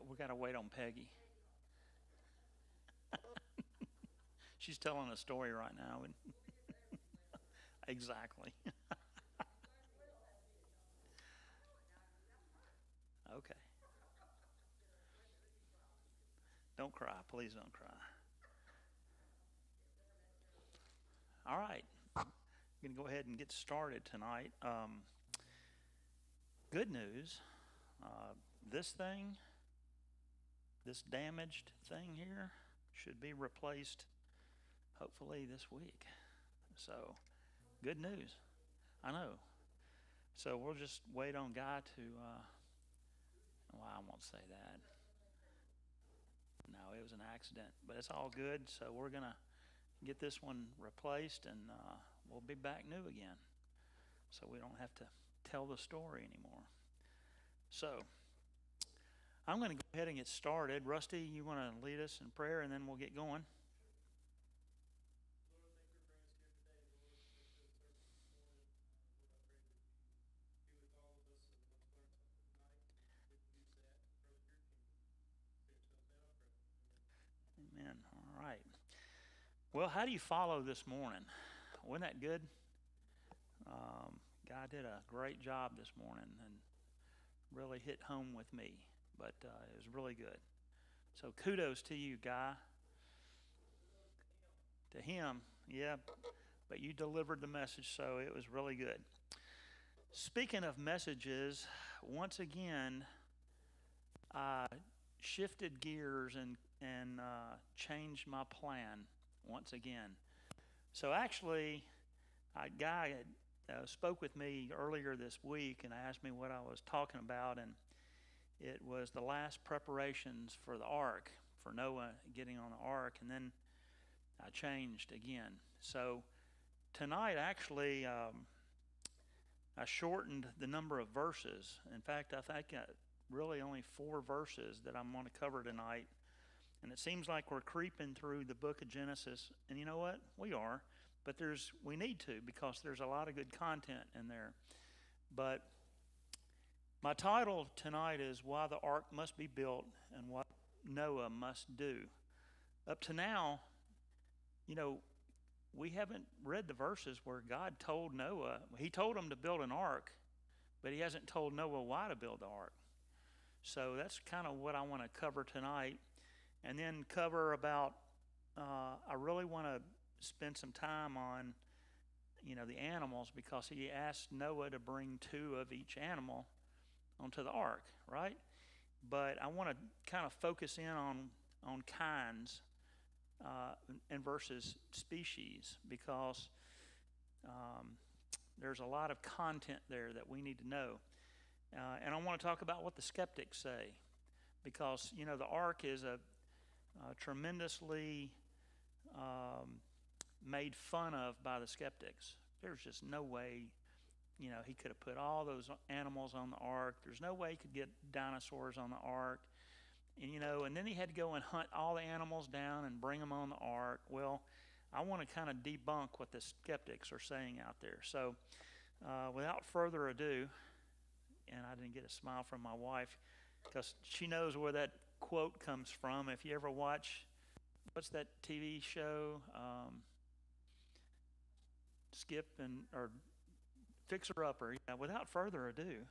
We got to wait on Peggy. She's telling a story right now. Exactly. Okay. Don't cry. Please don't cry. All right. I'm going to go ahead and get started tonight. Good news. Uh, this thing, this damaged thing here, should be replaced hopefully this week. So, good news. I know. So, we'll just wait on Guy to, well, I won't say that. No, it was an accident, but it's all good. So, we're going to get this one replaced and we'll be back new again. So, we don't have to tell the story anymore. So, I'm going to go ahead and get started. Rusty, you want to lead us in prayer and then we'll get going? Amen. All right. Well, how do you follow this morning? Wasn't that good? Guy did a great job this morning and really hit home with me, but it was really good. So kudos to you, Guy. To him, yeah, but you delivered the message, so it was really good. Speaking of messages, once again, I shifted gears and changed my plan once again. So actually, a guy had spoke with me earlier this week and asked me what I was talking about, and it was the last preparations for the ark, for Noah getting on the ark, and then I changed again. So tonight, actually, I shortened the number of verses. In fact, I think really only 4 verses that I'm going to cover tonight. And it seems like we're creeping through the book of Genesis, and you know what? We are, but we need to because there's a lot of good content in there. But my title tonight is Why the Ark Must Be Built and What Noah Must Do. Up to now, you know, we haven't read the verses where God told Noah, he told him to build an ark, but he hasn't told Noah why to build the ark. So that's kind of what I want to cover tonight. And then cover about, I really want to spend some time on, the animals because he asked Noah to bring 2 of each animal onto the ark, right? But I want to kind of focus in on kinds and versus species because there's a lot of content there that we need to know. And I want to talk about what the skeptics say because, the ark is a tremendously made fun of by the skeptics. There's just no way, he could have put all those animals on the ark. There's no way he could get dinosaurs on the ark. And then he had to go and hunt all the animals down and bring them on the ark. Well, I want to kind of debunk what the skeptics are saying out there. So without further ado, and I didn't get a smile from my wife because she knows where that quote comes from. If you ever watch, what's that TV show? Skip or Fixer Upper. Yeah, without further ado,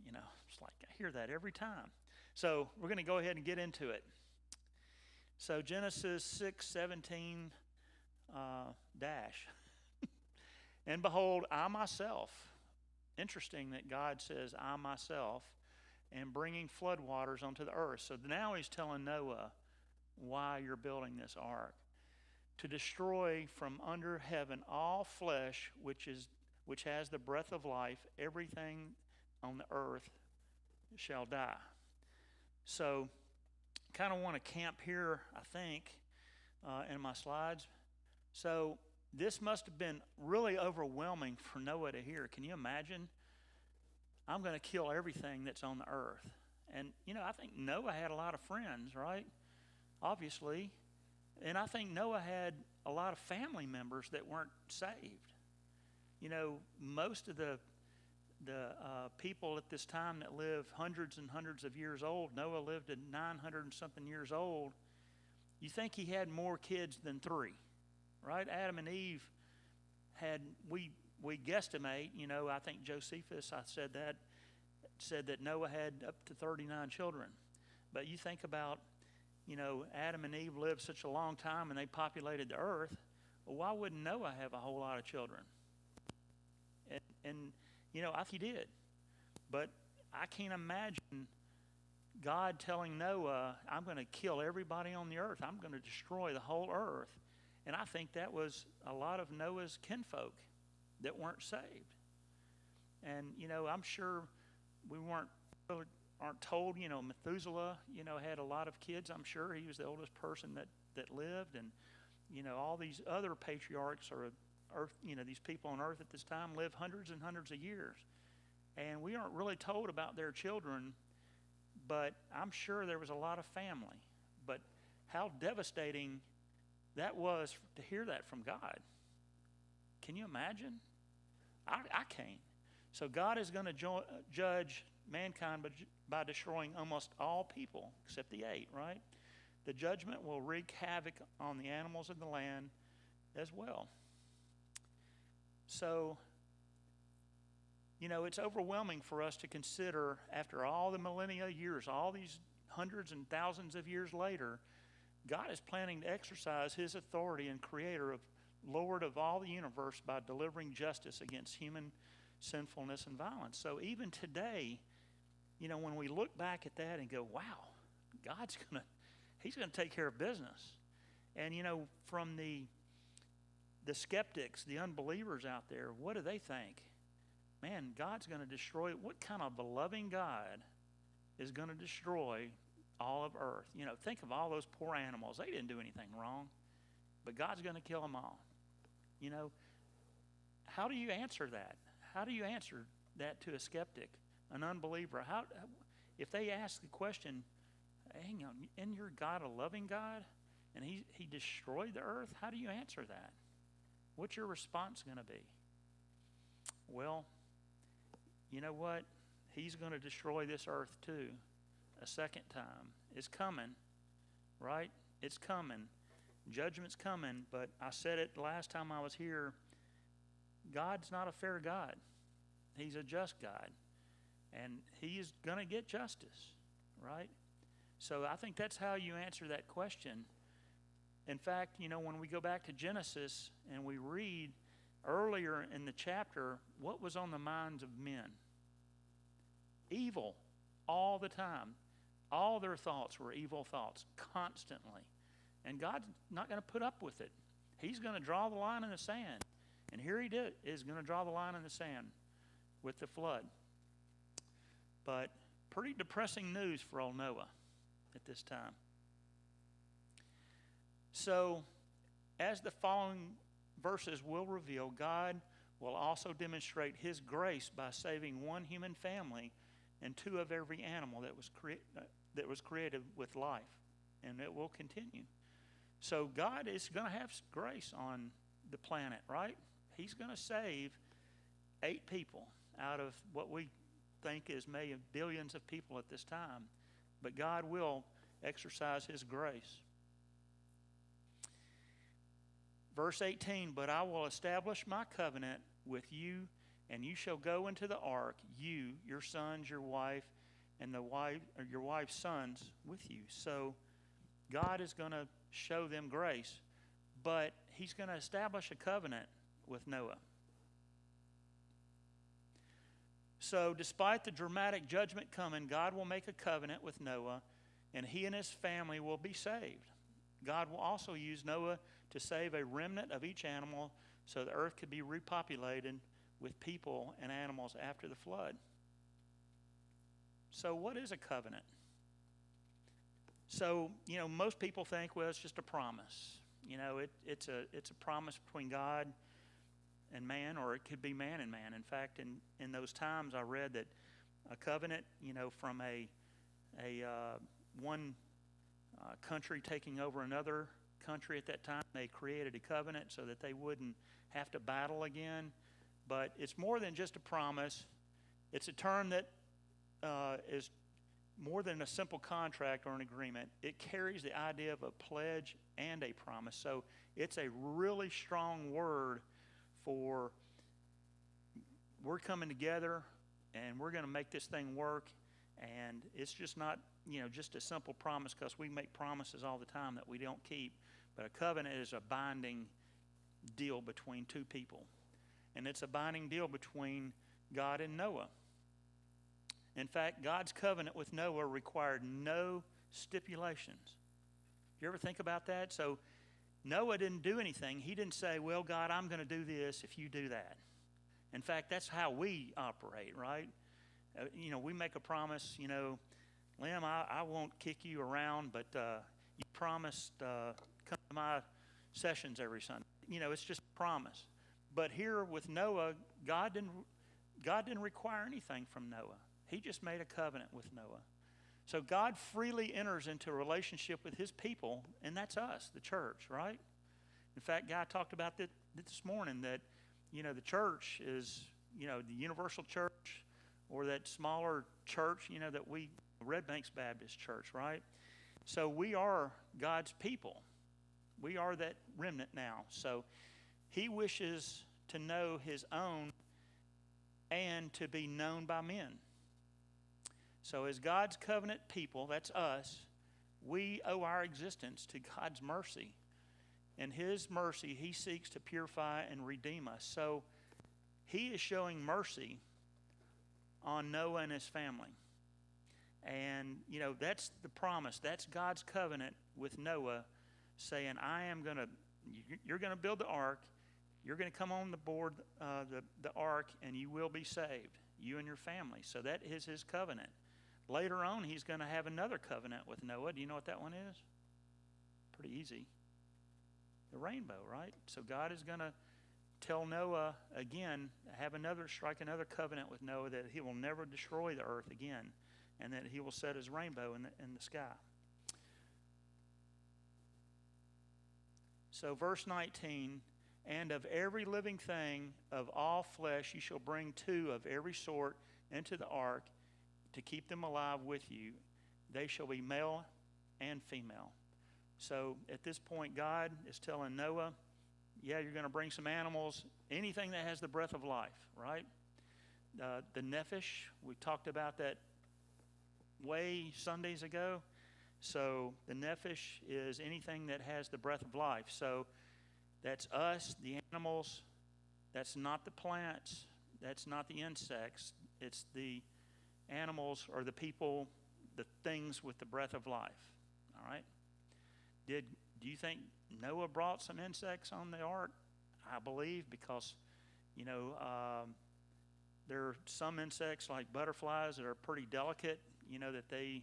it's like I hear that every time. So we're going to go ahead and get into it. So Genesis 6:17 dash. And behold, I myself. Interesting that God says I myself and bringing flood waters onto the earth. So now he's telling Noah why you're building this ark. To destroy from under heaven all flesh which has the breath of life, everything on the earth shall die. So kind of want to camp here, I think, in my slides. So this must have been really overwhelming for Noah to hear. Can you imagine? I'm going to kill everything that's on the earth. And, I think Noah had a lot of friends, right? Obviously. And I think Noah had a lot of family members that weren't saved. Most of the people at this time that live hundreds and hundreds of years old. Noah lived at 900 and something years old. You think he had more kids than 3, right? Adam and Eve had, we guesstimate, I think Josephus, said that Noah had up to 39 children. But you think about, Adam and Eve lived such a long time and they populated the earth. Well, why wouldn't Noah have a whole lot of children? And I think he did. But I can't imagine God telling Noah, I'm going to kill everybody on the earth. I'm going to destroy the whole earth. And I think that was a lot of Noah's kinfolk that weren't saved. And, I'm sure we aren't told, Methuselah, had a lot of kids. I'm sure he was the oldest person that lived. And, all these other patriarchs or earth, these people on earth at this time lived hundreds and hundreds of years. And we aren't really told about their children, but I'm sure there was a lot of family. But how devastating that was to hear that from God. Can you imagine? I can't. So God is going to judge mankind by destroying almost all people except the 8, right? The judgment will wreak havoc on the animals of the land as well. So, it's overwhelming for us to consider, after all the millennia years, all these hundreds and thousands of years later, God is planning to exercise his authority and Lord of all the universe by delivering justice against human sinfulness and violence. So even today, when we look back at that and go, wow, he's going to take care of business. And, from the skeptics, the unbelievers out there, what do they think? Man, God's going to destroy. What kind of a loving God is going to destroy all of earth? Think of all those poor animals. They didn't do anything wrong, but God's going to kill them all. How do you answer that? How do you answer that to a skeptic, an unbeliever? If they ask the question, hang on, isn't your God a loving God? And he destroyed the earth? How do you answer that? What's your response going to be? Well, you know what? He's going to destroy this earth too, a second time. It's coming, right? It's coming. Judgment's coming, but I said it last time I was here, God's not a fair God. He's a just God, and he is going to get justice, right? So I think that's how you answer that question. In fact, when we go back to Genesis and we read earlier in the chapter, what was on the minds of men? Evil all the time. All their thoughts were evil thoughts constantly. And God's not going to put up with it. He's going to draw the line in the sand. And here he is going to draw the line in the sand with the flood. But pretty depressing news for old Noah at this time. So, as the following verses will reveal, God will also demonstrate his grace by saving one human family and 2 of every animal that was created with life, and it will continue. So God is going to have grace on the planet, right? He's going to save 8 people out of what we think is billions of people at this time. But God will exercise his grace. Verse 18, but I will establish my covenant with you, and you shall go into the ark, you, your sons, your wife, and your wife's sons with you. So God is going to show them grace, but he's going to establish a covenant with Noah. So despite the dramatic judgment coming, God will make a covenant with Noah, and he and his family will be saved. God will also use Noah to save a remnant of each animal so the earth could be repopulated with people and animals after the flood. So what is a covenant? So, most people think, well, it's just a promise. It's a promise between God and man, or it could be man and man. In fact, in those times I read that a covenant, from one country taking over another country at that time, they created a covenant so that they wouldn't have to battle again. But it's more than just a promise. It's a term that is more than a simple contract or an agreement. It carries the idea of a pledge and a promise. So it's a really strong word for we're coming together and we're going to make this thing work. And it's just not, just a simple promise, because we make promises all the time that we don't keep. But a covenant is a binding deal between two people. And it's a binding deal between God and Noah. In fact, God's covenant with Noah required no stipulations. You ever think about that? So Noah didn't do anything. He didn't say, well, God, I'm going to do this if you do that. In fact, that's how we operate, right? We make a promise, Lim, I won't kick you around, but you promised come to my sessions every Sunday. It's just a promise. But here with Noah, God didn't require anything from Noah. He just made a covenant with Noah. So God freely enters into a relationship with his people, and that's us, the church, right? In fact, Guy talked about that this morning, that, the church is, the universal church, or that smaller church, that Red Banks Baptist Church, right? So we are God's people. We are that remnant now. So he wishes to know his own and to be known by men. So as God's covenant people, that's us, we owe our existence to God's mercy. In his mercy, he seeks to purify and redeem us. So he is showing mercy on Noah and his family. And, that's the promise. That's God's covenant with Noah, saying, you're going to build the ark. You're going to come on the board, the ark, and you will be saved, you and your family. So that is his covenant. Later on, he's going to have another covenant with Noah. Do you know what that one is? Pretty easy. The rainbow, right? So God is going to tell Noah again, strike another covenant with Noah, that he will never destroy the earth again, and that he will set his rainbow in the sky. So verse 19, and of every living thing of all flesh you shall bring 2 of every sort into the ark to keep them alive with you. They shall be male and female. So at this point, God is telling Noah, yeah, you're going to bring some animals, anything that has the breath of life, right? The nephesh, we talked about that way Sundays ago. So the nephesh is anything that has the breath of life. So that's us, the animals. That's not the plants. That's not the insects. It's the animals or the people, the things with the breath of life. All right? Do you think Noah brought some insects on the ark? I believe, because, there are some insects like butterflies that are pretty delicate, that they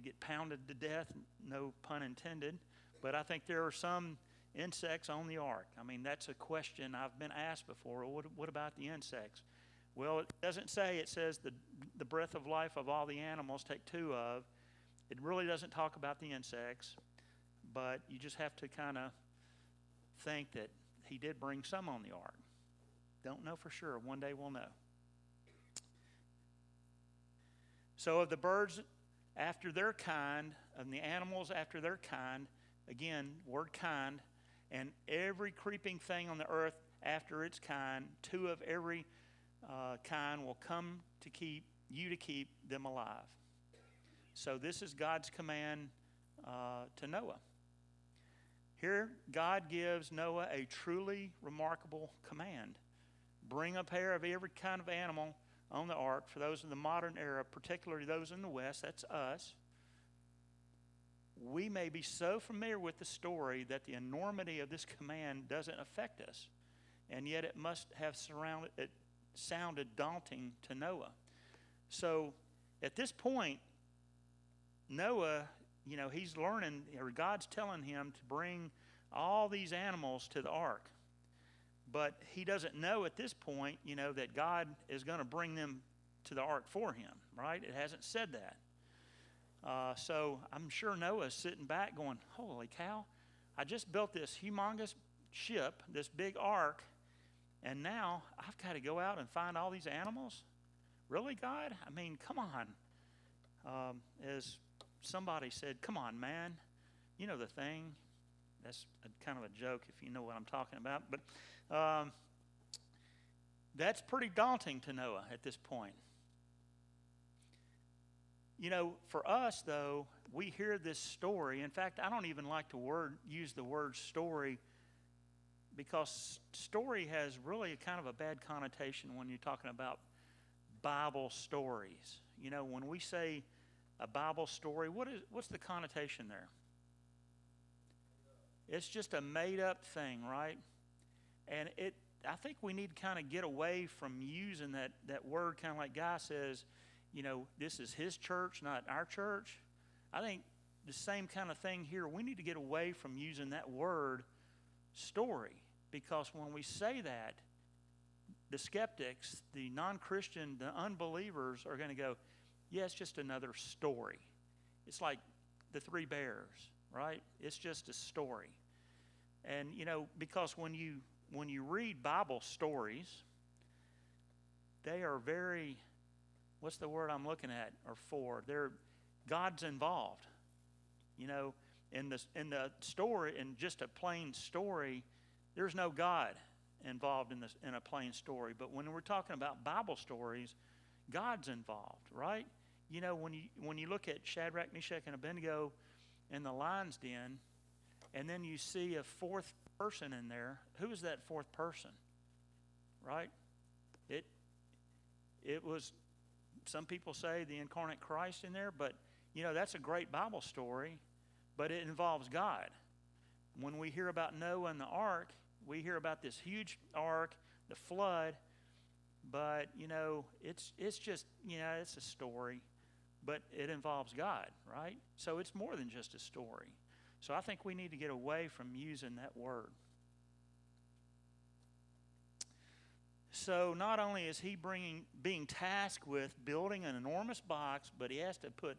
get pounded to death, no pun intended. But I think there are some insects on the ark. I mean, that's a question I've been asked before. What about the insects? Well, it doesn't say. It says the breath of life of all the animals, take 2 of. It really doesn't talk about the insects, but you just have to kind of think that he did bring some on the ark. Don't know for sure. One day we'll know. So of the birds after their kind, of the animals after their kind, again, word kind, and every creeping thing on the earth after its kind, 2 of every kind will come to keep them alive. So this is God's command to Noah. Here, God gives Noah a truly remarkable command. Bring a pair of every kind of animal on the ark. For those in the modern era, particularly those in the West, that's us. We may be so familiar with the story that the enormity of this command doesn't affect us, and yet it must have sounded daunting to Noah. So at this point, Noah, he's learning, or God's telling him to bring all these animals to the ark. But he doesn't know at this point, that God is going to bring them to the ark for him, right? It hasn't said that. So I'm sure Noah's sitting back going, holy cow, I just built this humongous ship, this big ark, and now I've got to go out and find all these animals? Really, God? I mean, come on. As somebody said, come on, man. You know the thing. That's kind of a joke if you know what I'm talking about. But that's pretty daunting to Noah at this point. You know, for us, though, we hear this story. In fact, I don't even like to use the word story, because story has really a kind of a bad connotation when you're talking about Bible stories. You know, when we say a Bible story, what's the connotation there? It's just a made-up thing, right? And I think we need to kind of get away from using that word, kind of like Guy says, you know, this is his church, not our church. I think the same kind of thing here. We need to get away from using that word story, because when we say that, the skeptics, the non-Christian, the unbelievers are going to go, yeah, it's just another story. It's like the three bears, right? It's just a story. And, you know, because when you read Bible stories, they are very, what's the word I'm looking at, or for? God's involved. You know, in the story, in just a plain story, there's no God involved in a plain story. But when we're talking about Bible stories, God's involved, right? You know, when you look at Shadrach, Meshach, and Abednego in the lion's den, and then you see a fourth person in there, who is that fourth person? Right? It was, some people say, the incarnate Christ in there, but you know, that's a great Bible story, but it involves God. When we hear about Noah and the ark, we hear about this huge ark, the flood, but you know, it's just, you know, it's a story, but it involves God, right? So it's more than just a story. So I think we need to get away from using that word. So not only is he being tasked with building an enormous box, but he has to put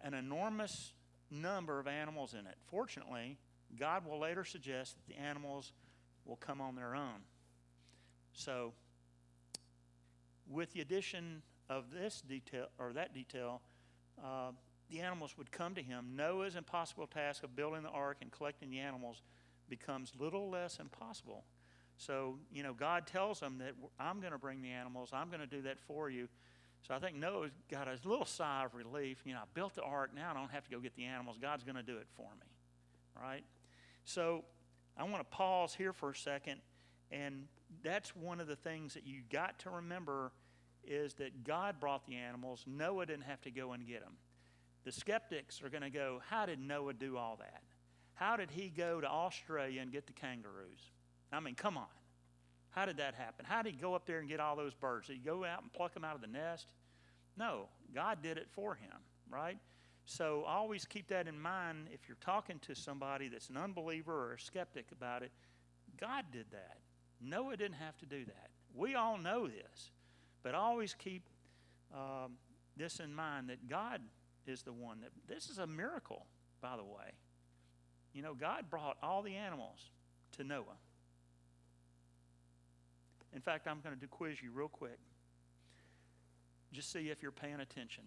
an enormous number of animals in it. Fortunately, God will later suggest that the animals will come on their own. So with the addition of this detail, or that detail, the animals would come to him. Noah's impossible task of building the ark and collecting the animals becomes little less impossible. So, you know, God tells them that I'm going to bring the animals. I'm going to do that for you. So I think Noah got a little sigh of relief. You know, I built the ark. Now I don't have to go get the animals. God's going to do it for me, right? So I want to pause here for a second. And that's one of the things that you got to remember, is that God brought the animals. Noah didn't have to go and get them. The skeptics are going to go, how did Noah do all that? How did he go to Australia and get the kangaroos? I mean, come on. How did that happen? How did he go up there and get all those birds? Did he go out and pluck them out of the nest? No, God did it for him, right? So always keep that in mind if you're talking to somebody that's an unbeliever or a skeptic about it. God did that. Noah didn't have to do that. We all know this, but always keep this in mind, that God is the one that, this is a miracle, by the way. You know, God brought all the animals to Noah. In fact, I'm going to quiz you real quick. Just see if you're paying attention.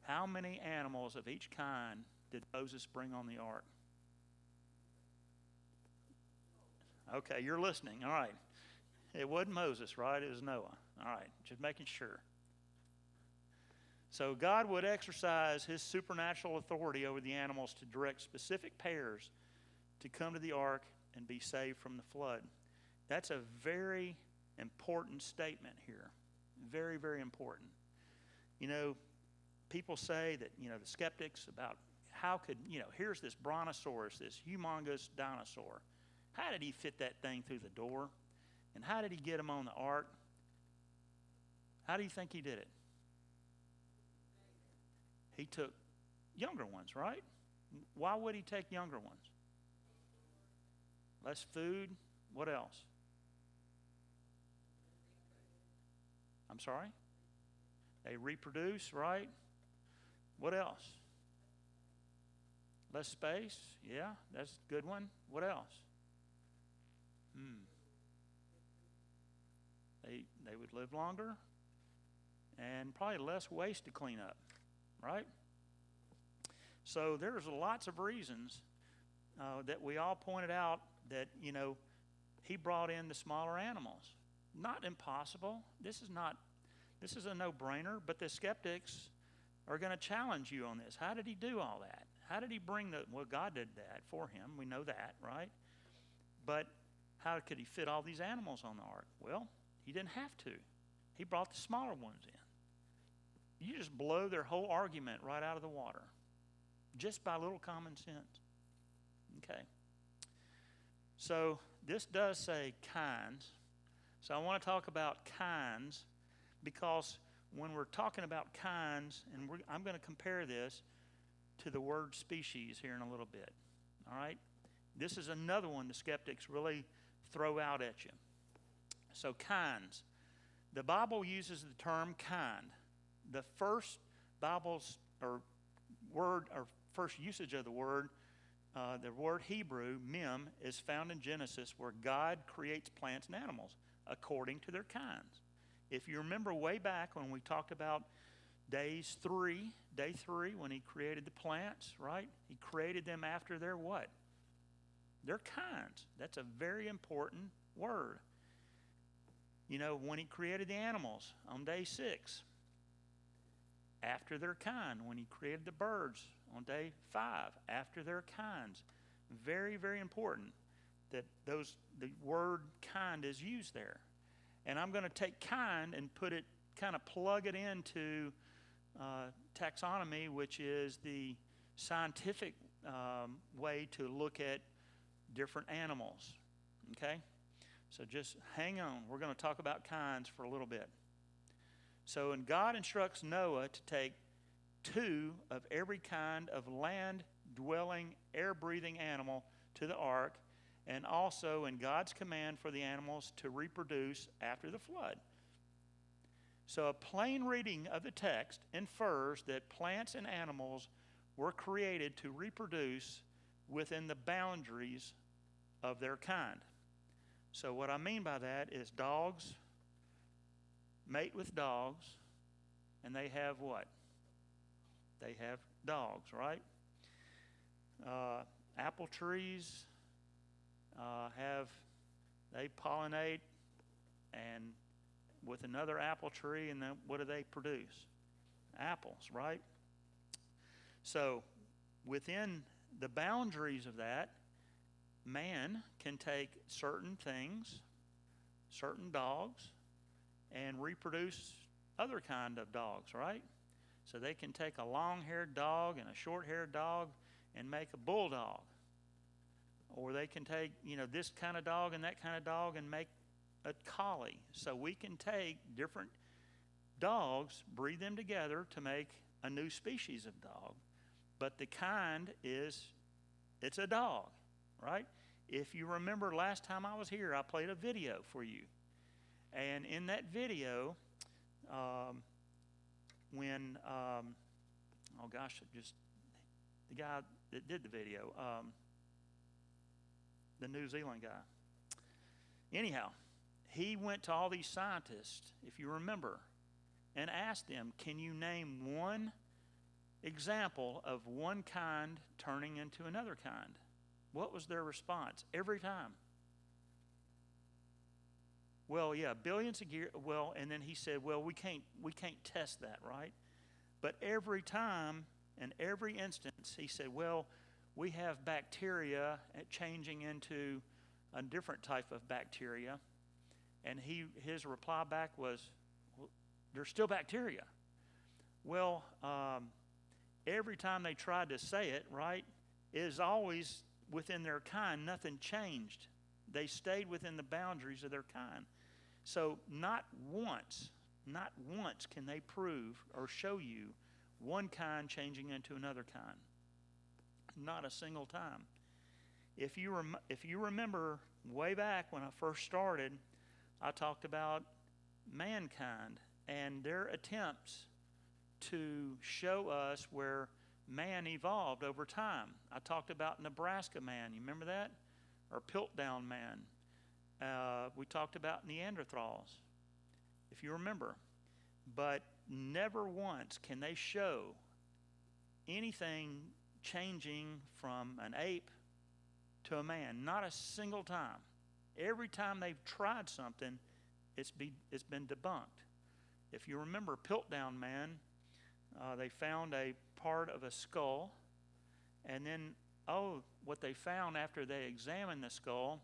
How many animals of each kind did Moses bring on the ark? Okay, you're listening. All right. It wasn't Moses, right? It was Noah. All right, just making sure. So God would exercise his supernatural authority over the animals to direct specific pairs to come to the ark and be saved from the flood. That's a very important statement here. Very, very important. You know, people say that, you know, the skeptics about how could, you know, here's this brontosaurus, this humongous dinosaur. How did he fit that thing through the door? And how did he get him on the ark? How do you think he did it? He took younger ones, right? Why would he take younger ones? Less food. What else? I'm sorry? They reproduce, right? What else? Less space. Yeah, that's a good one. What else? They would live longer. and probably less waste to clean up, right? So there's lots of reasons that we all pointed out that, he brought in the smaller animals. Not impossible. This is a no-brainer, but the skeptics are going to challenge you on this. How did he do all that? How did he bring well, God did that for him. We know that, right? But how could he fit all these animals on the ark? Well, he didn't have to. He brought the smaller ones in. You just blow their whole argument right out of the water just by little common sense. Okay. So this does say kinds. So I want to talk about kinds because when we're talking about kinds, and I'm going to compare this to the word species here in a little bit. All right? This is another one the skeptics really throw out at you. So kinds. The Bible uses the term kind. The first Bible's or word or first usage of the word Hebrew, mem, is found in Genesis, where God creates plants and animals according to their kinds. If you remember way back when we talked about day 3, when he created the plants, right? He created them after their what? Their kinds. That's a very important word. When he created the animals on day 6, after their kind. When he created the birds on day 5, after their kinds. Very, very important that the word kind is used there. And I'm going to take kind and kind of plug it into taxonomy, which is the scientific way to look at different animals. Okay? So just hang on. We're going to talk about kinds for a little bit. So, and God instructs Noah to take 2 of every kind of land-dwelling, air-breathing animal to the ark, and also in God's command for the animals to reproduce after the flood. So a plain reading of the text infers that plants and animals were created to reproduce within the boundaries of their kind. So what I mean by that is dogs mate with dogs, and they have what? They have dogs, right? Apple trees they pollinate and with another apple tree, and then what do they produce? Apples, right? So within the boundaries of that, man can take certain things, certain dogs, and reproduce other kind of dogs, right? So they can take a long-haired dog and a short-haired dog and make a bulldog. Or they can take, this kind of dog and that kind of dog and make a collie. So we can take different dogs, breed them together to make a new species of dog. But the kind it's a dog, right? If you remember last time I was here, I played a video for you. And in that video, when, the guy that did the video, the New Zealand guy. Anyhow, he went to all these scientists, if you remember, and asked them, can you name one example of one kind turning into another kind? What was their response every time? Well, yeah, billions of years. Well, and then he said, well, we can't test that, right? But every time and every instance, he said, well, we have bacteria changing into a different type of bacteria. And his reply back was, well, there's still bacteria. Well, every time they tried to say it, right, it is always within their kind. Nothing changed. They stayed within the boundaries of their kind. So not once can they prove or show you one kind changing into another kind. Not a single time. If you remember way back when I first started, I talked about mankind and their attempts to show us where man evolved over time. I talked about Nebraska man. You remember that? Or Piltdown man. We talked about Neanderthals, if you remember. But never once can they show anything changing from an ape to a man. Not a single time. Every time they've tried something, it's been debunked. If you remember Piltdown Man, they found a part of a skull, and then, what they found after they examined the skull,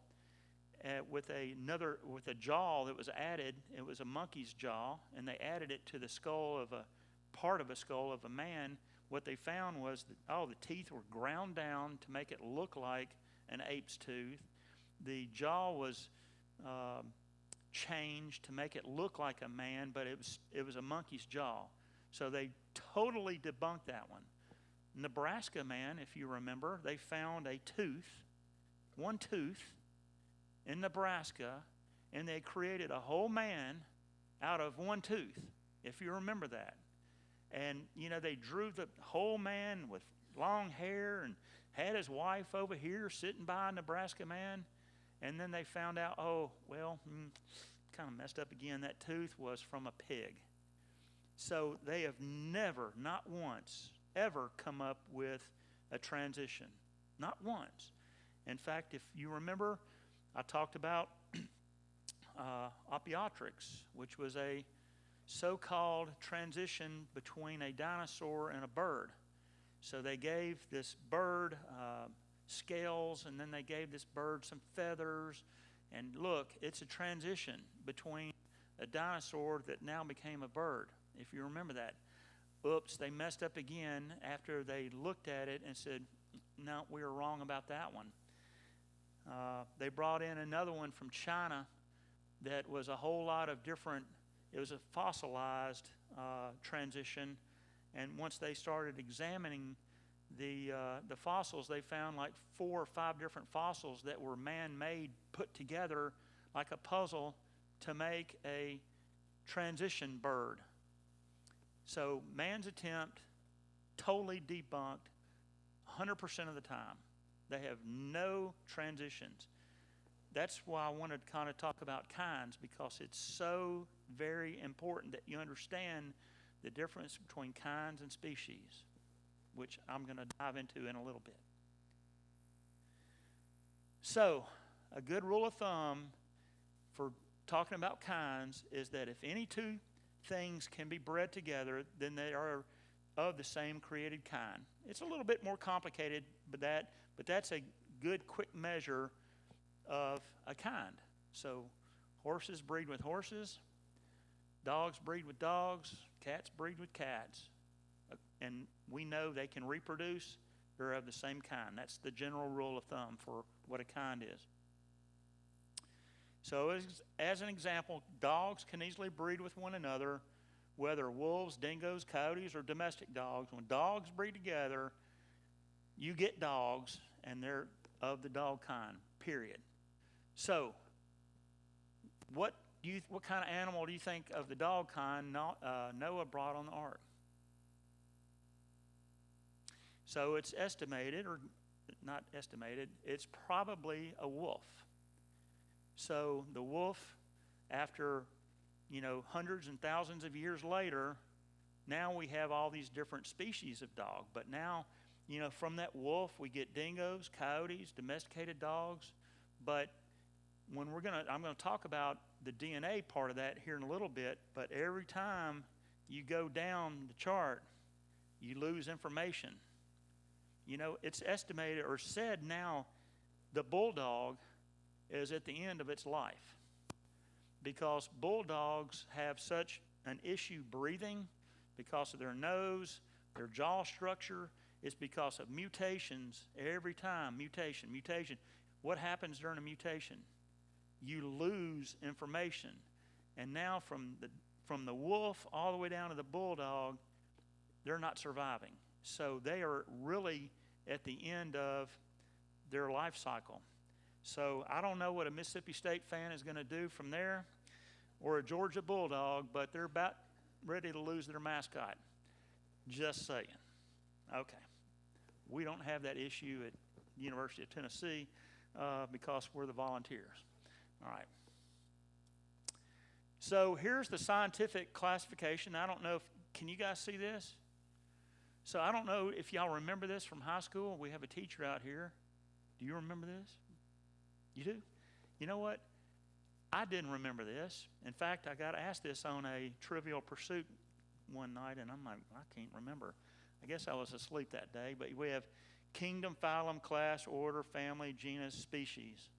with a jaw that was added, it was a monkey's jaw, and they added it to the skull of a part of a skull of a man. What they found was that, the teeth were ground down to make it look like an ape's tooth. The jaw was changed to make it look like a man, but it was a monkey's jaw. So they totally debunked that one. Nebraska Man, if you remember, they found one tooth in Nebraska, and they created a whole man out of one tooth, if you remember that. And, they drew the whole man with long hair and had his wife over here sitting by Nebraska Man. And then they found out, kind of messed up again. That tooth was from a pig. So they have never, not once, ever come up with a transition. Not once. In fact, if you remember, I talked about Opiotrix, which was a so-called transition between a dinosaur and a bird. So they gave this bird scales, and then they gave this bird some feathers. And look, it's a transition between a dinosaur that now became a bird, if you remember that. Oops, they messed up again after they looked at it and said, no, we were wrong about that one. They brought in another one from China that was a whole lot of different. It was a fossilized transition, and once they started examining the fossils, they found like 4 or 5 different fossils that were man-made, put together like a puzzle to make a transition bird. So man's attempt, totally debunked 100% of the time. They have no transitions. That's why I wanted to kind of talk about kinds, because it's so very important that you understand the difference between kinds and species, which I'm going to dive into in a little bit. So, a good rule of thumb for talking about kinds is that if any two things can be bred together, then they are of the same created kind. It's a little bit more complicated, but that's a good quick measure of a kind. So horses breed with horses, dogs breed with dogs, cats breed with cats. And we know they can reproduce. They're of the same kind. That's the general rule of thumb for what a kind is. So as an example, dogs can easily breed with one another, whether wolves, dingoes, coyotes, or domestic dogs. When dogs breed together, you get dogs, and they're of the dog kind, period. So, what kind of animal do you think of the dog kind Noah brought on the ark? So it's estimated, or not estimated, it's probably a wolf. So the wolf, after hundreds and thousands of years later, now we have all these different species of dog. But now, from that wolf we get dingoes, coyotes, domesticated dogs. But when I'm going to talk about the DNA part of that here in a little bit. But every time you go down the chart, you lose information. It's estimated or said now the bulldog is at the end of its life, because bulldogs have such an issue breathing because of their nose, their jaw structure. It's because of mutations every time. Mutation. What happens during a mutation? You lose information. And now from the wolf all the way down to the bulldog, they're not surviving. So they are really at the end of their life cycle. So I don't know what a Mississippi State fan is going to do from there, or a Georgia Bulldog, but they're about ready to lose their mascot. Just saying. Okay. We don't have that issue at the University of Tennessee because we're the Volunteers. All right. So here's the scientific classification. I don't know if, can you guys see this? So I don't know if y'all remember this from high school. We have a teacher out here. Do you remember this? You do? You know what? I didn't remember this. In fact, I got asked this on a Trivial Pursuit one night, and I'm like, I can't remember. I guess I was asleep that day. But we have kingdom, phylum, class, order, family, genus, species.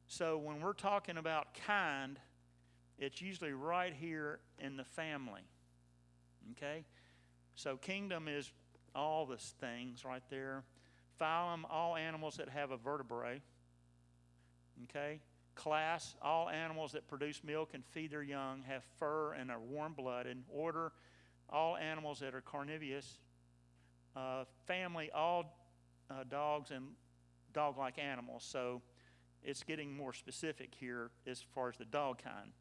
So when we're talking about kind, it's usually right here in the family. Okay? So kingdom is all the things right there. Phylum, all animals that have a vertebrae. Okay? Class, all animals that produce milk and feed their young, have fur and are warm-blooded. Order, all animals that are carnivorous. Family, all dogs and dog-like animals. So it's getting more specific here as far as the dog kind.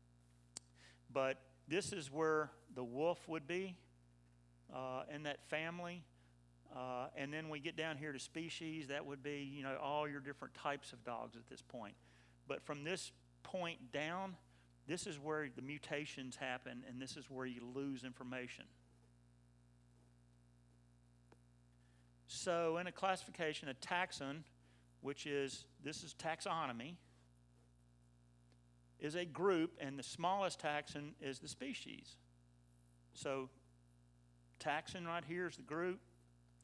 But this is where the wolf would be in that family. And then we get down here to species. That would be, you know, all your different types of dogs at this point. But from this point down, this is where the mutations happen, and this is where you lose information. So in a classification, a taxon, which is, this is taxonomy, is a group, and the smallest taxon is the species. So taxon right here is the group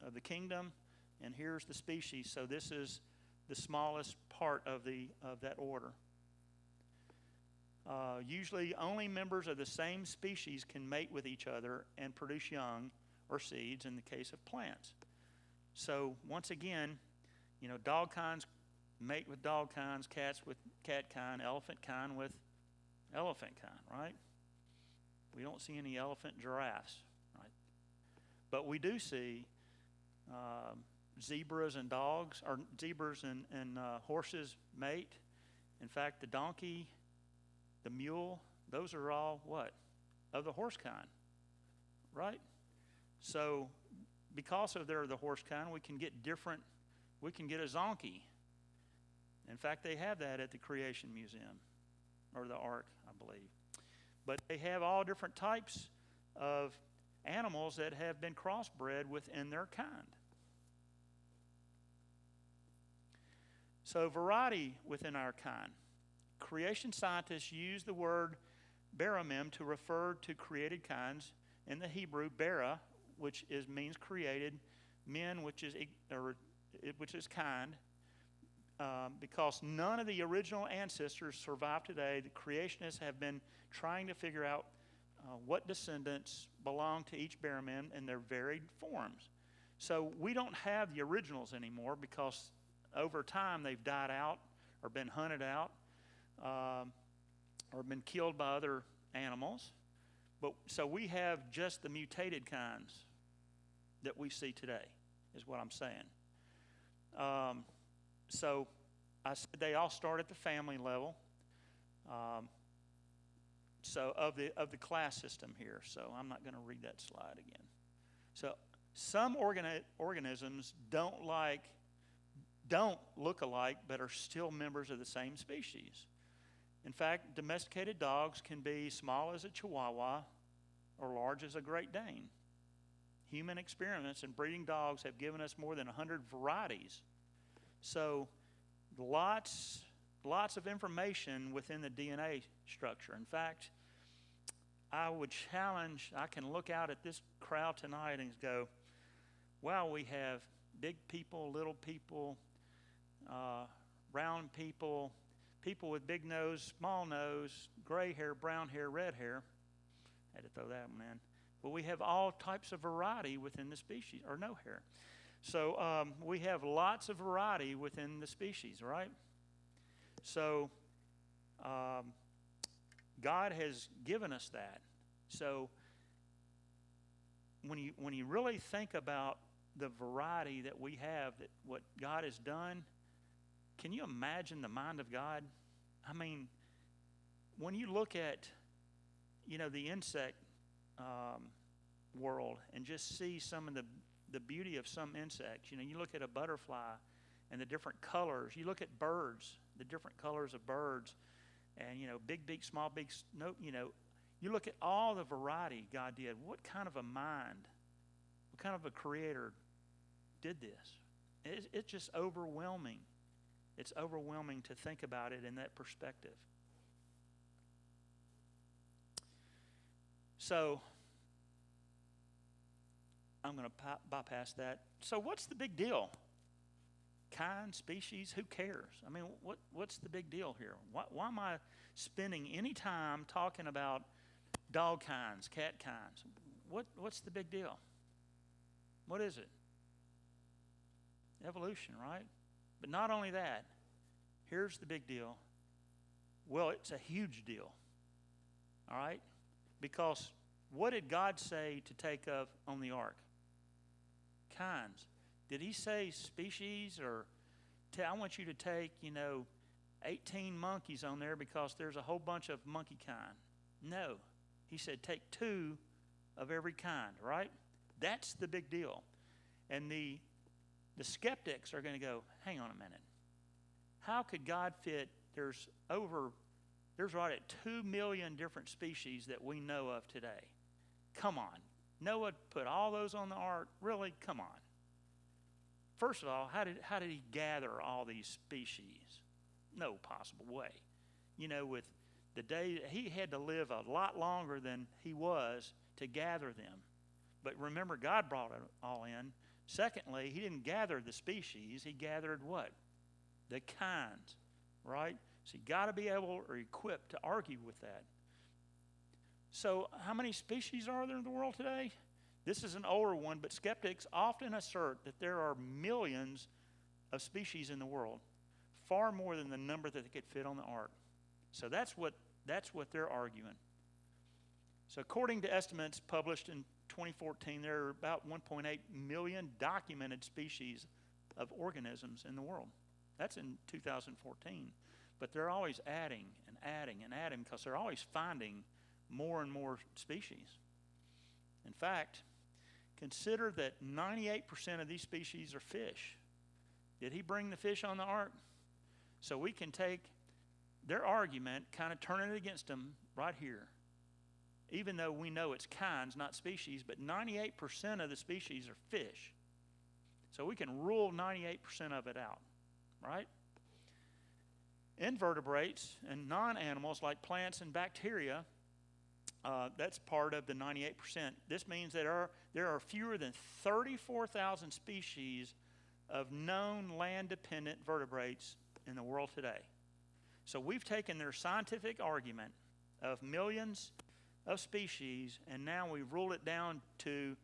of the kingdom, and here's the species. So this is the smallest part of that order. Usually only members of the same species can mate with each other and produce young or seeds in the case of plants. So once again, you know, dog kinds mate with dog kinds, cats with cat kind, elephant kind with elephant kind, right? We don't see any elephant giraffes, right? But we do see zebras and dogs, or zebras and horses mate. In fact, the donkey, the mule, those are all what? Of the horse kind, right? So because of they're the horse kind, we can get a zonkey. In fact, they have that at the Creation Museum, or the Ark, I believe. But they have all different types of animals that have been crossbred within their kind. So variety within our kind. Creation scientists use the word baramim to refer to created kinds. In the Hebrew, bara, which means created, min, which is kind. Because none of the original ancestors survive today, the creationists have been trying to figure out what descendants belong to each baramim in their varied forms. So we don't have the originals anymore because over time they've died out or been hunted out or been killed by other animals. So we have just the mutated kinds that we see today, is what I'm saying. So I said they all start at the family level. So of the class system here. So I'm not going to read that slide again. So some organisms don't look alike, but are still members of the same species. In fact, domesticated dogs can be small as a Chihuahua or large as a Great Dane. Human experiments in breeding dogs have given us more than 100 varieties. So lots of information within the DNA structure. In fact, I would challenge, I can look out at this crowd tonight and go, wow, we have big people, little people, round people, people with big nose, small nose, gray hair, brown hair, red hair. Had to throw that one in. But we have all types of variety within the species, or no hair. So we have lots of variety within the species, right? So God has given us that. So when you really think about the variety that we have, that what God has done, can you imagine the mind of God? I mean, when you look at, the insect world and just see some of the beauty of some insects. You look at a butterfly and the different colors. You look at birds, the different colors of birds, and big beak, small beaks. No, You look at all the variety God did. What kind of a mind, what kind of a creator did this? It's just overwhelming. It's overwhelming to think about it in that perspective. So, I'm going to bypass that. So what's the big deal? Kind, species, who cares? I mean, what's the big deal here? Why am I spending any time talking about dog kinds, cat kinds? What's the big deal? What is it? Evolution, right? But not only that, here's the big deal. Well, it's a huge deal, all right? Because what did God say to take of on the ark? Kinds. Did he say species or I want you to take, 18 monkeys on there because there's a whole bunch of monkey kind? No. He said take 2 of every kind, right? That's the big deal. And the skeptics are going to go, hang on a minute. How could God fit, there's right at 2 million different species that we know of today. Come on. Noah put all those on the ark? Really? Come on. First of all, how did he gather all these species? No possible way. With the day, he had to live a lot longer than he was to gather them. But remember, God brought it all in. Secondly, he didn't gather the species. He gathered what? The kinds, right? So you got to be able or equipped to argue with that. So how many species are there in the world today? This is an older one, but skeptics often assert that there are millions of species in the world, far more than the number that they could fit on the ark. So that's what they're arguing. So according to estimates published in 2014, there are about 1.8 million documented species of organisms in the world. That's in 2014. But they're always adding and adding and adding because they're always finding more and more species. In fact, consider that 98% of these species are fish. Did he bring the fish on the ark? So we can take their argument, kind of turn it against them right here. Even though we know it's kinds, not species, but 98% of the species are fish. So we can rule 98% of it out, right? Invertebrates and non-animals like plants and bacteria, that's part of the 98%. This means that there are fewer than 34,000 species of known land-dependent vertebrates in the world today. So we've taken their scientific argument of millions of species, and now we've ruled it down to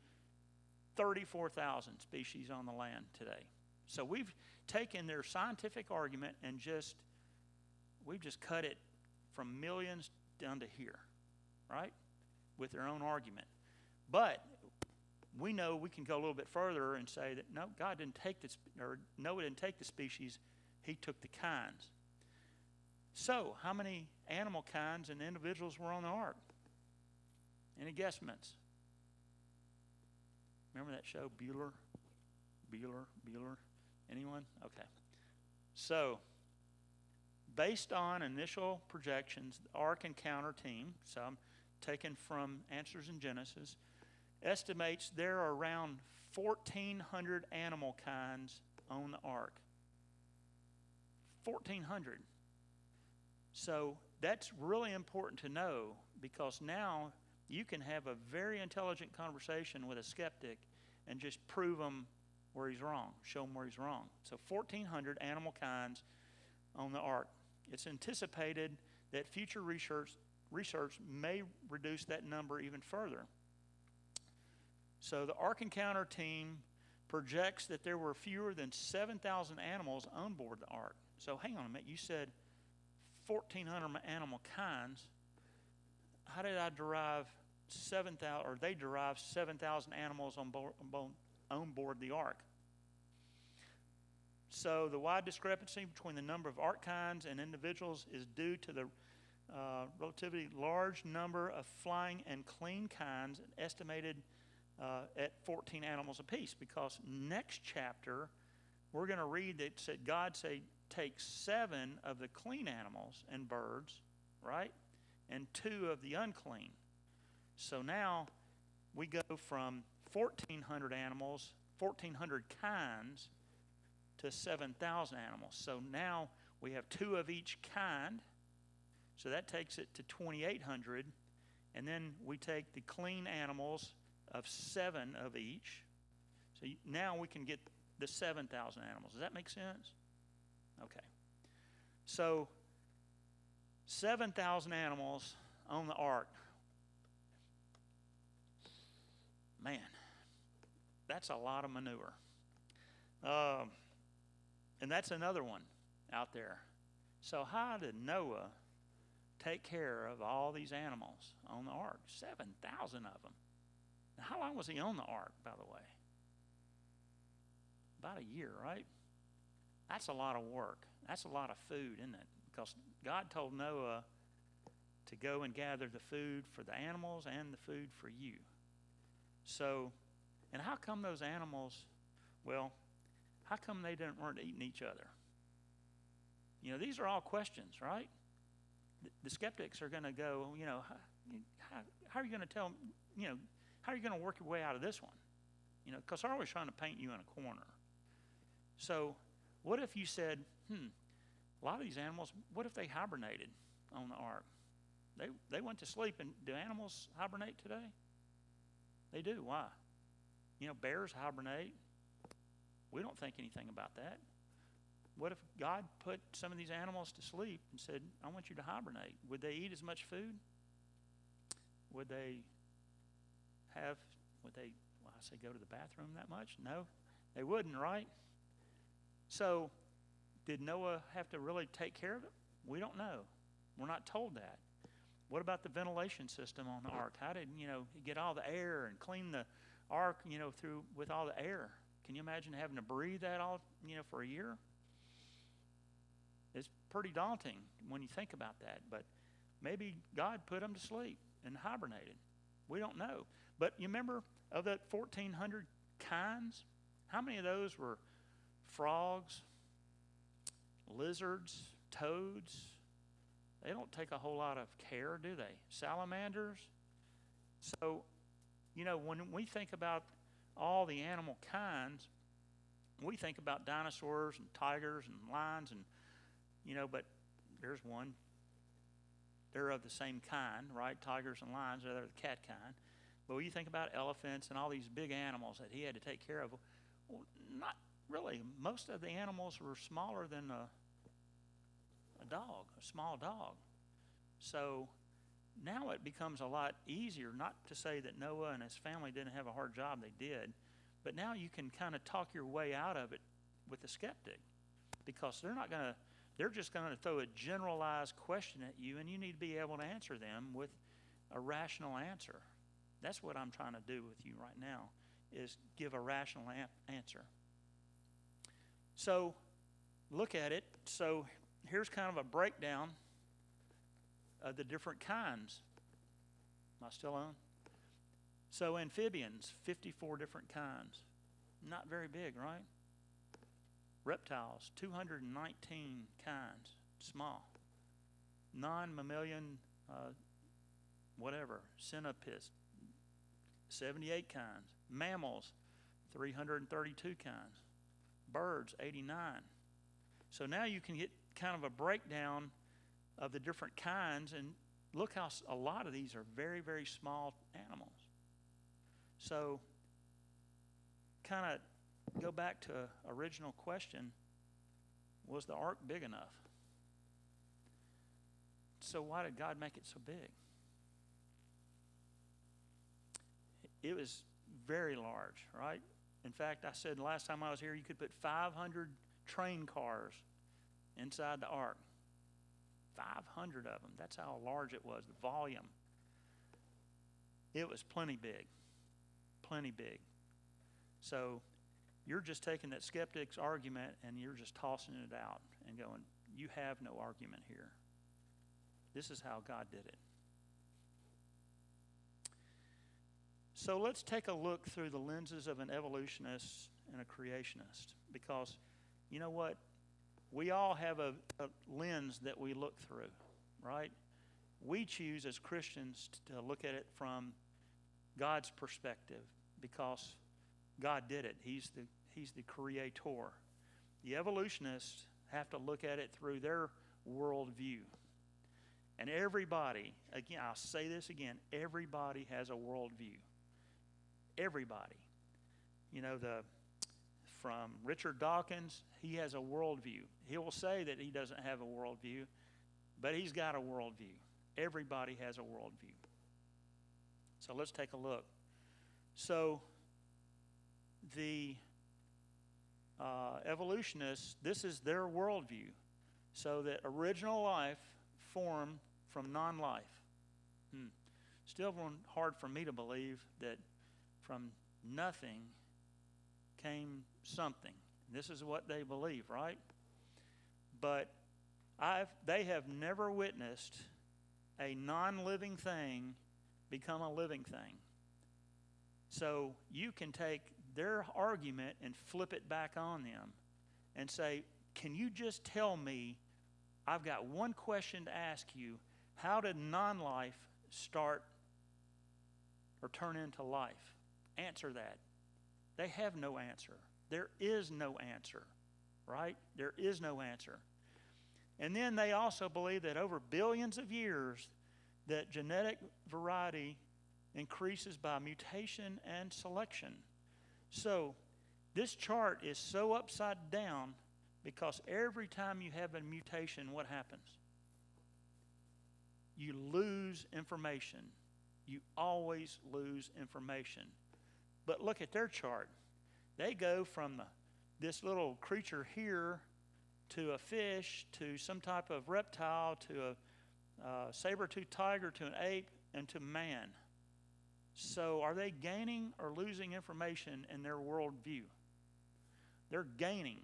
34,000 species on the land today. So we've taken their scientific argument and we've just cut it from millions down to here, right? With their own argument. But we know we can go a little bit further and say that no, God didn't take this, or Noah didn't take the species, he took the kinds. So, how many animal kinds and individuals were on the ark? Any guesstimates? Remember that show, Bueller? Anyone? Okay. So, based on initial projections, the Ark Encounter team, some taken from Answers in Genesis, estimates there are around 1,400 animal kinds on the ark. 1,400. So that's really important to know, because now you can have a very intelligent conversation with a skeptic and just prove him where he's wrong, show him where he's wrong. So 1,400 animal kinds on the ark. It's anticipated that future research may reduce that number even further. So the Ark Encounter team projects that there were fewer than 7,000 animals on board the ark. So hang on a minute, you said 1,400 animal kinds. How did I derive 7,000, or they derived 7,000 animals on board the ark? So the wide discrepancy between the number of ark kinds and individuals is due to the relatively large number of flying and clean kinds, estimated at 14 animals apiece. Because next chapter, we're going to read that said God said take 7 of the clean animals and birds, right, and 2 of the unclean. So now we go from 1,400 animals, 1,400 kinds, to 7,000 animals. So now we have 2 of each kind. So that takes it to 2,800. And then we take the clean animals of 7 of each. So now we can get the 7,000 animals. Does that make sense? Okay. So 7,000 animals on the ark. Man, that's a lot of manure. And that's another one out there. So how did Noah take care of all these animals on the ark? 7,000 of them. Now, how long was he on the ark, by the way? About a year, right? That's a lot of work. That's a lot of food, isn't it? Because God told Noah to go and gather the food for the animals and the food for you. So, and how come those animals, well, how come they weren't eating each other? You know, these are all questions, right? The skeptics are going to go, you know, how are you going to tell, you know, how are you going to work your way out of this one? You know, because they're always trying to paint you in a corner. So what if you said, a lot of these animals, what if they hibernated on the ark? They went to sleep, and do animals hibernate today? They do. Why? You know, bears hibernate. We don't think anything about that. What if God put some of these animals to sleep and said, I want you to hibernate? Would they eat as much food? Would they go to the bathroom that much? No, they wouldn't, right? So did Noah have to really take care of it? We don't know. We're not told that. What about the ventilation system on the ark? How did, he get all the air and clean the ark, through with all the air? Can you imagine having to breathe that all, for a year? It's pretty daunting when you think about that. But maybe God put them to sleep and hibernated. We don't know. But you remember of that 1,400 kinds, how many of those were frogs, lizards, toads? They don't take a whole lot of care, do they? Salamanders. So, when we think about all the animal kinds, we think about dinosaurs and tigers and lions and, but there's one. They're of the same kind, right? Tigers and lions, they're the cat kind. But when you think about elephants and all these big animals that he had to take care of, well, not really. Most of the animals were smaller than a small dog. So now it becomes a lot easier, not to say that Noah and his family didn't have a hard job, they did, but now you can kind of talk your way out of it with the skeptic, because they're just going to throw a generalized question at you, and you need to be able to answer them with a rational answer. That's what I'm trying to do with you right now, is give a rational answer. So look at it. So here's kind of a breakdown of the different kinds. Am I still on? So amphibians, 54 different kinds. Not very big, right? Reptiles, 219 kinds, small. Non-mammalian, centipedes, 78 kinds. Mammals, 332 kinds. Birds, 89. So now you can get kind of a breakdown of the different kinds, and look how a lot of these are very, very small animals. So kind of go back to original question, was the ark big enough? So why did God make it so big? It was very large, right? In fact, I said last time I was here, you could put 500 train cars inside the ark. 500 of them. That's how large it was, the volume. It was plenty big. Plenty big. So you're just taking that skeptic's argument and you're just tossing it out and going, you have no argument here. This is how God did it. So let's take a look through the lenses of an evolutionist and a creationist, because you know what? We all have a lens that we look through, right? We choose as Christians to look at it from God's perspective, because God did it. He's the creator. The evolutionists have to look at it through their worldview. And everybody, again, I'll say this again, everybody has a worldview. Everybody. You know, from Richard Dawkins, he has a worldview. He will say that he doesn't have a worldview, but he's got a worldview. Everybody has a worldview. So let's take a look. So the evolutionists, this is their worldview. So that original life formed from non-life. Still hard for me to believe that from nothing came something. This is what they believe, right? But they have never witnessed a non-living thing become a living thing. So you can take their argument and flip it back on them and say, can you just tell me, I've got one question to ask you, how did non-life start or turn into life? Answer that. They have no answer. There is no answer, right? There is no answer. And then they also believe that over billions of years, that genetic variety increases by mutation and selection. So this chart is so upside down because every time you have a mutation, what happens? You lose information. You always lose information. But look at their chart. They go from this little creature here to a fish, to some type of reptile, to a saber-toothed tiger, to an ape, and to man. So are they gaining or losing information in their worldview? They're gaining.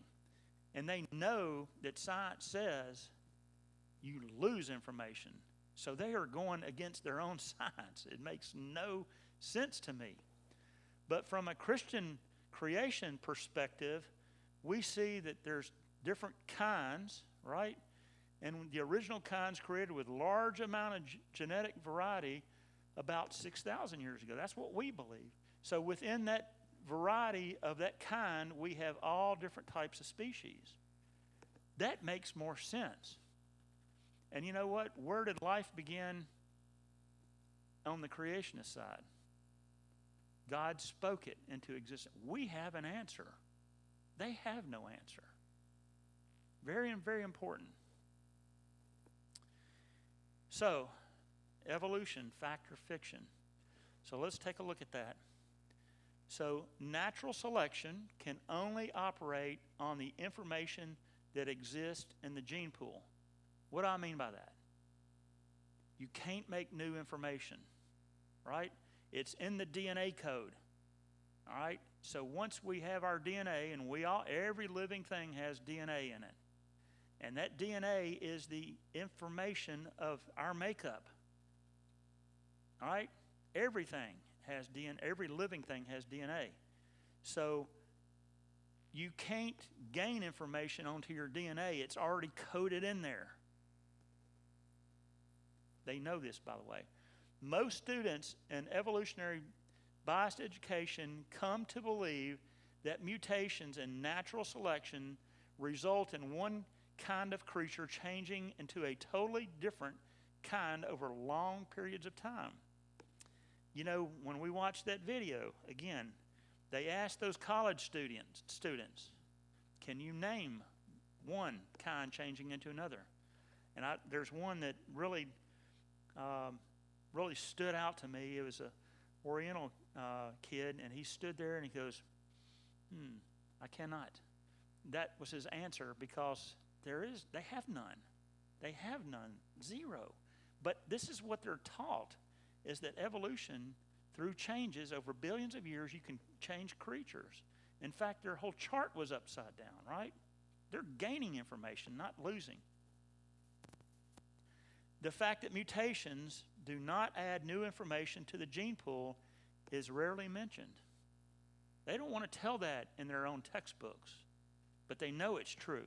And they know that science says you lose information. So they are going against their own science. It makes no sense to me. But from a Christian creation perspective, we see that there's different kinds, right? And the original kinds created with large amount of genetic variety about 6,000 years ago. That's what we believe. So within that variety of that kind, we have all different types of species. That makes more sense. And you know what? Where did life begin on the creationist side? God spoke it into existence. We have an answer. They have no answer. Very, very important. So, evolution, fact or fiction. So let's take a look at that. So, natural selection can only operate on the information that exists in the gene pool. What do I mean by that? You can't make new information, right? It's in the DNA code, all right? So once we have our DNA, and every living thing has DNA in it, and that DNA is the information of our makeup, all right? Everything has DNA. Every living thing has DNA. So you can't gain information onto your DNA. It's already coded in there. They know this, by the way. Most students in evolutionary biased education come to believe that mutations in natural selection result in one kind of creature changing into a totally different kind over long periods of time. You know, when we watched that video, again, they asked those college students, can you name one kind changing into another? And there's one that really stood out to me. It was a Oriental kid, and he stood there and he goes, I cannot. That was his answer, because they have none. They have none, zero. But this is what they're taught, is that evolution, through changes over billions of years, you can change creatures. In fact, their whole chart was upside down, right? They're gaining information, not losing. The fact that mutations do not add new information to the gene pool is rarely mentioned. They don't want to tell that in their own textbooks, but they know it's true.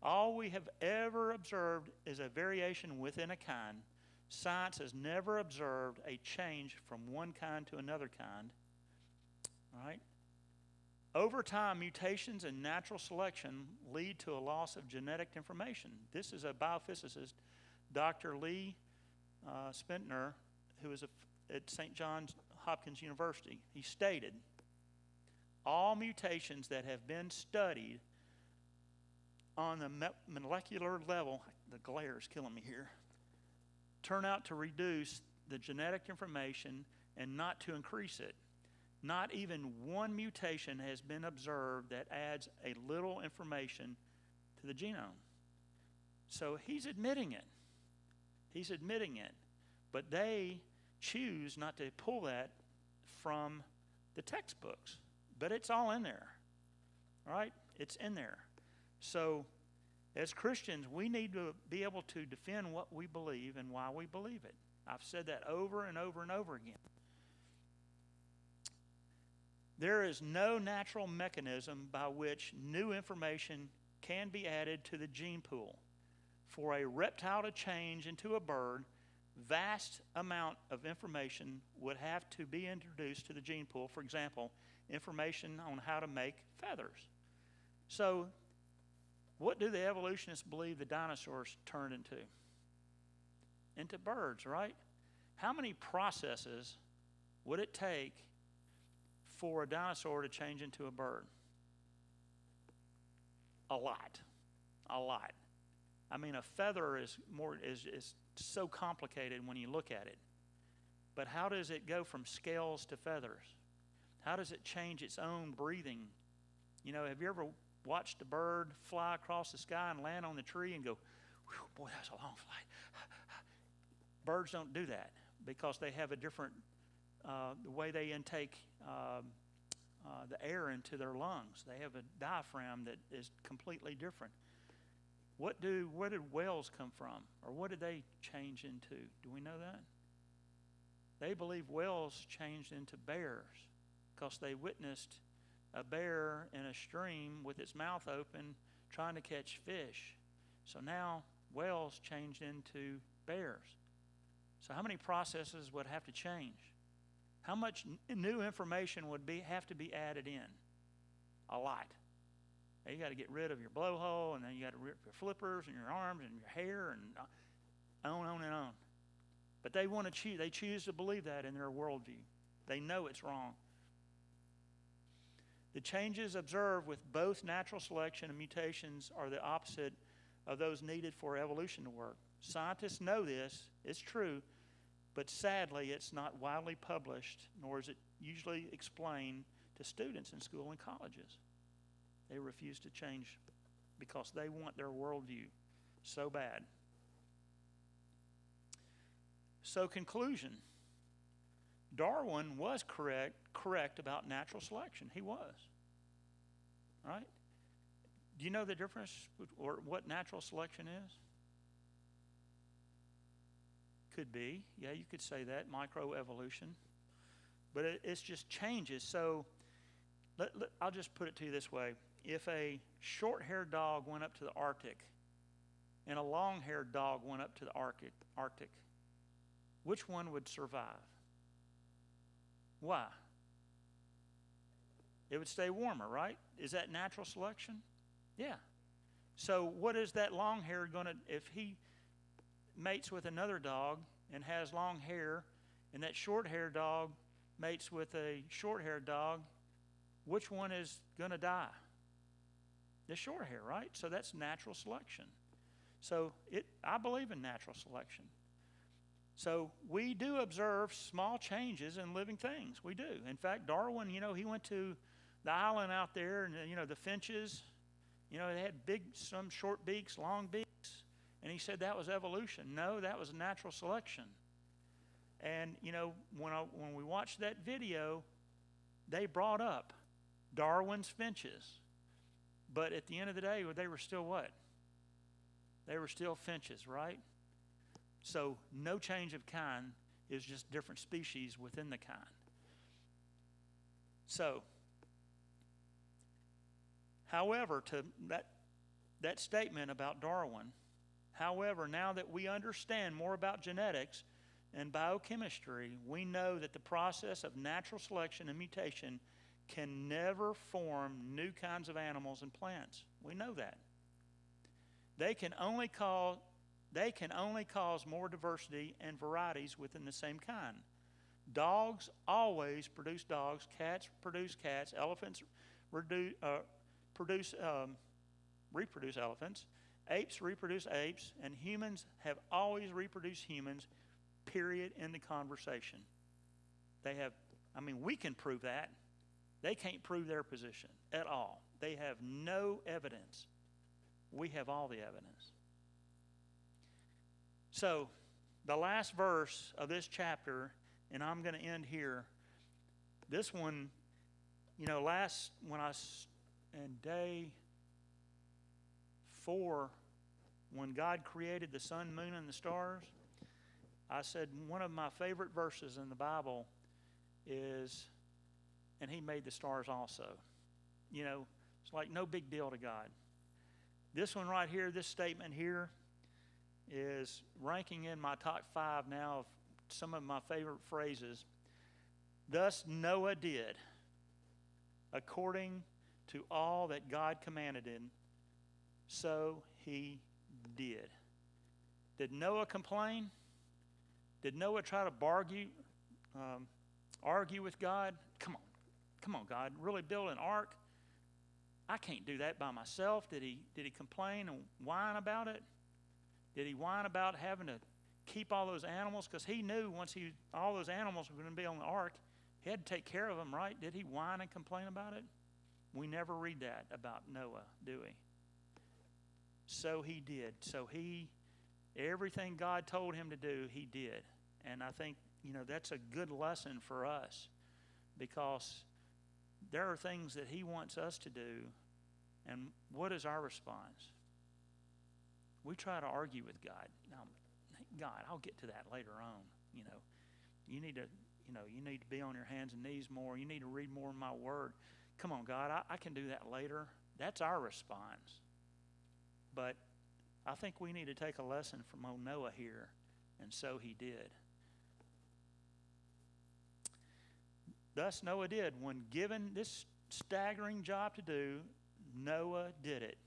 All we have ever observed is a variation within a kind, Science has never observed a change from one kind to another kind. All right? Over time, mutations and natural selection lead to a loss of genetic information. This is a biophysicist, Dr. Lee Spentner, who is at St. Johns Hopkins University. He stated, all mutations that have been studied on the molecular level, the glare is killing me here, turn out to reduce the genetic information and not to increase it. Not even one mutation has been observed that adds a little information to the genome. So he's admitting it. He's admitting it. But they choose not to pull that from the textbooks. But it's all in there. All right? It's in there. So as Christians, we need to be able to defend what we believe and why we believe it. I've said that over and over and over again. There is no natural mechanism by which new information can be added to the gene pool. For a reptile to change into a bird, vast amount of information would have to be introduced to the gene pool. For example, information on how to make feathers. So, what do the evolutionists believe the dinosaurs turned into? Into birds, right? How many processes would it take for a dinosaur to change into a bird? A lot. A lot. I mean, a feather is so complicated when you look at it. But how does it go from scales to feathers? How does it change its own breathing? You know, have you ever watched a bird fly across the sky and land on the tree and go, boy, that's a long flight? Birds don't do that because they have a different, the way they intake the air into their lungs. They have a diaphragm that is completely different. Where did whales come from? Or what did they change into? Do we know that? They believe whales changed into bears because they witnessed a bear in a stream with its mouth open trying to catch fish. So now whales changed into bears. So how many processes would have to change? How much new information would have to be added in? A lot. Now you got to get rid of your blowhole, and then you got to rip your flippers and your arms and your hair, and on and on. But they want to choose. They choose to believe that in their worldview. They know it's wrong. The changes observed with both natural selection and mutations are the opposite of those needed for evolution to work. Scientists know this. It's true. But sadly, it's not widely published, nor is it usually explained to students in school and colleges. They refuse to change because they want their worldview so bad. So, conclusion. Darwin was correct about natural selection. He was. Right? Do you know the difference or what natural selection is? Could be. Yeah, you could say that, microevolution. But it's just changes. So I'll just put it to you this way. If a short-haired dog went up to the Arctic and a long-haired dog went up to the Arctic, which one would survive? Why? It would stay warmer, right? Is that natural selection? Yeah. So what is that long-haired going to, if he mates with another dog and has long hair, and that short-haired dog mates with a short-haired dog, which one is going to die? The short hair, right? So that's natural selection. So I believe in natural selection. So we do observe small changes in living things. We do. In fact, Darwin, he went to the island out there, and the finches, they had some short beaks, long beaks. And he said that was evolution. No, that was natural selection. And, when we watched that video, they brought up Darwin's finches. But at the end of the day, they were still what? They were still finches, right? So no change of kind is just different species within the kind. So, however, to that statement about Darwin, However, now that we understand more about genetics and biochemistry, we know that the process of natural selection and mutation can never form new kinds of animals and plants. We know that. They can only cause more diversity and varieties within the same kind. Dogs always produce dogs, cats produce cats, elephants reproduce elephants, apes reproduce apes, and humans have always reproduced humans, period, in the conversation. We can prove that. They can't prove their position at all. They have no evidence. We have all the evidence. So, the last verse of this chapter, and I'm going to end here. This one, in day 4, when God created the sun, moon, and the stars, I said one of my favorite verses in the Bible is, and He made the stars also. It's like no big deal to God. This one right here, this statement here, is ranking in my top 5 now of some of my favorite phrases. Thus Noah did, according to all that God commanded him, so he did. Did Noah complain? Did Noah try to argue with God? Come on, God, really build an ark? I can't do that by myself. Did he complain and whine about it? Did he whine about having to keep all those animals? Because he knew once all those animals were going to be on the ark, he had to take care of them, right? Did he whine and complain about it? We never read that about Noah, do we? So he did. So everything God told him to do, he did. And I think, that's a good lesson for us, because there are things that He wants us to do, and what is our response? We try to argue with God. Now, God, I'll get to that later on. You need to be on your hands and knees more. You need to read more of my word. Come on, God, I can do that later. That's our response. But I think we need to take a lesson from old Noah here, and so he did. Thus Noah did. When given this staggering job to do, Noah did it.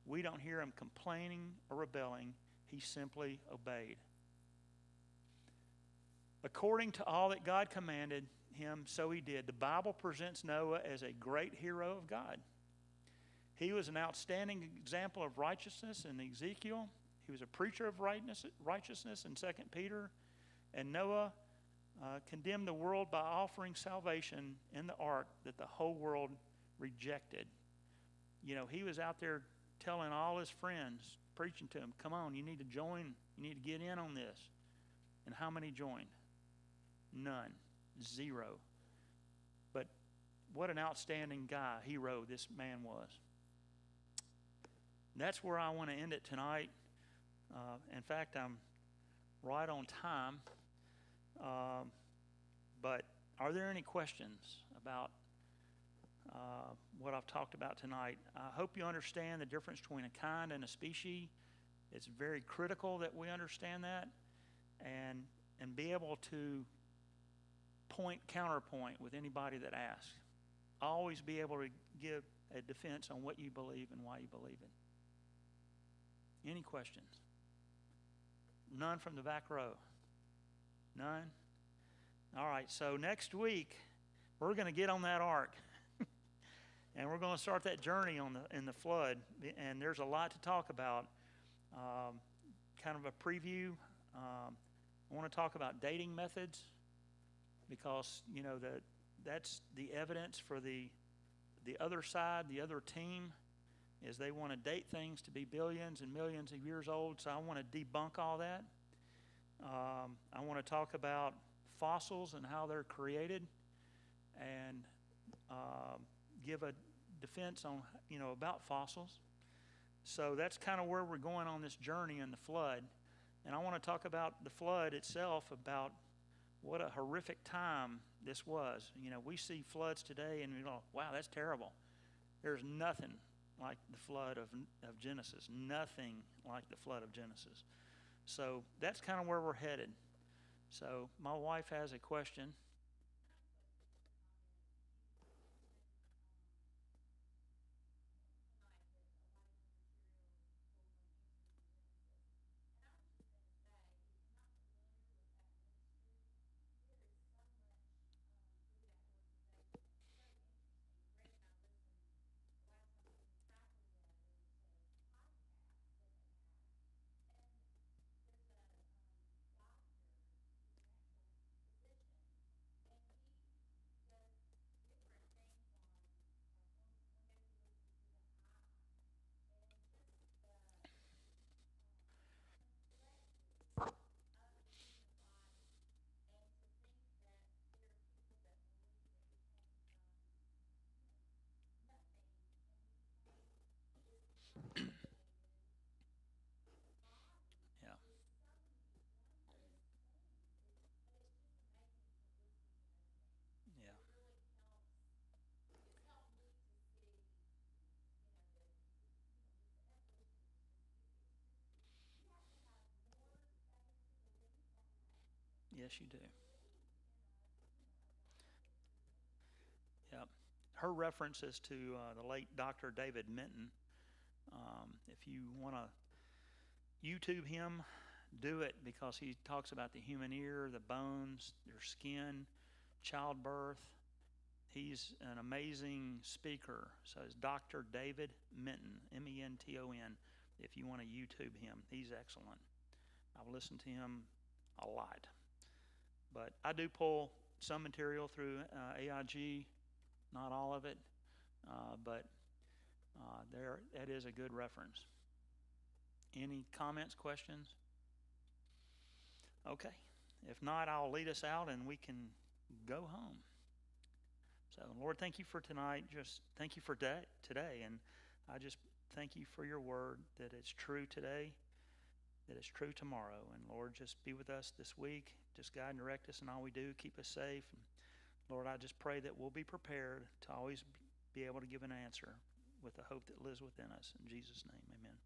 We don't hear him complaining or rebelling. He simply obeyed. According to all that God commanded him, so he did. The Bible presents Noah as a great hero of God. He was an outstanding example of righteousness in Ezekiel. He was a preacher of righteousness in 2 Peter. And Noah condemned the world by offering salvation in the ark that the whole world rejected. He was out there telling all his friends, preaching to them, come on, you need to join, you need to get in on this. And how many joined? None. 0. But what an outstanding guy, hero this man was. That's where I want to end it tonight. In fact, I'm right on time. But are there any questions about what I've talked about tonight? I hope you understand the difference between a kind and a species. It's very critical that we understand that and be able to counterpoint with anybody that asks. Always be able to give a defense on what you believe and why you believe it. Any questions? None from the back row? None? All right, so next week we're going to get on that ark. And we're going to start that journey in the flood. And there's a lot to talk about. Kind of a preview. I want to talk about dating methods, because that's the evidence for the other side, the other team, is they want to date things to be billions and millions of years old. So I want to debunk all that. I want to talk about fossils and how they're created, and give a defense on about fossils. So that's kind of where we're going on this journey in the flood. And I want to talk about the flood itself, about what a horrific time this was. We see floods today and we go, wow, that's terrible. There's nothing like the flood of Genesis. Nothing like the flood of Genesis. So that's kind of where we're headed. So my wife has a question. Yeah, yeah, yes, you do. Yeah. Her reference is to the late Dr. David Minton. If you want to YouTube him, do it because he talks about the human ear, the bones, your skin, childbirth. He's an amazing speaker. So it's Dr. David Minton, Menton. If you want to YouTube him, he's excellent. I've listened to him a lot. But I do pull some material through AIG, not all of it, but there that is a good reference. Any comments, questions? Okay. If not, I'll lead us out and we can go home. So, Lord, thank you for tonight. Just thank you for today. And I just thank you for your word that it's true today, that it's true tomorrow. And Lord, just be with us this week. Just guide and direct us in all we do. Keep us safe. And Lord, I just pray that we'll be prepared to always be able to give an answer with the hope that lives within us. In Jesus' name, amen.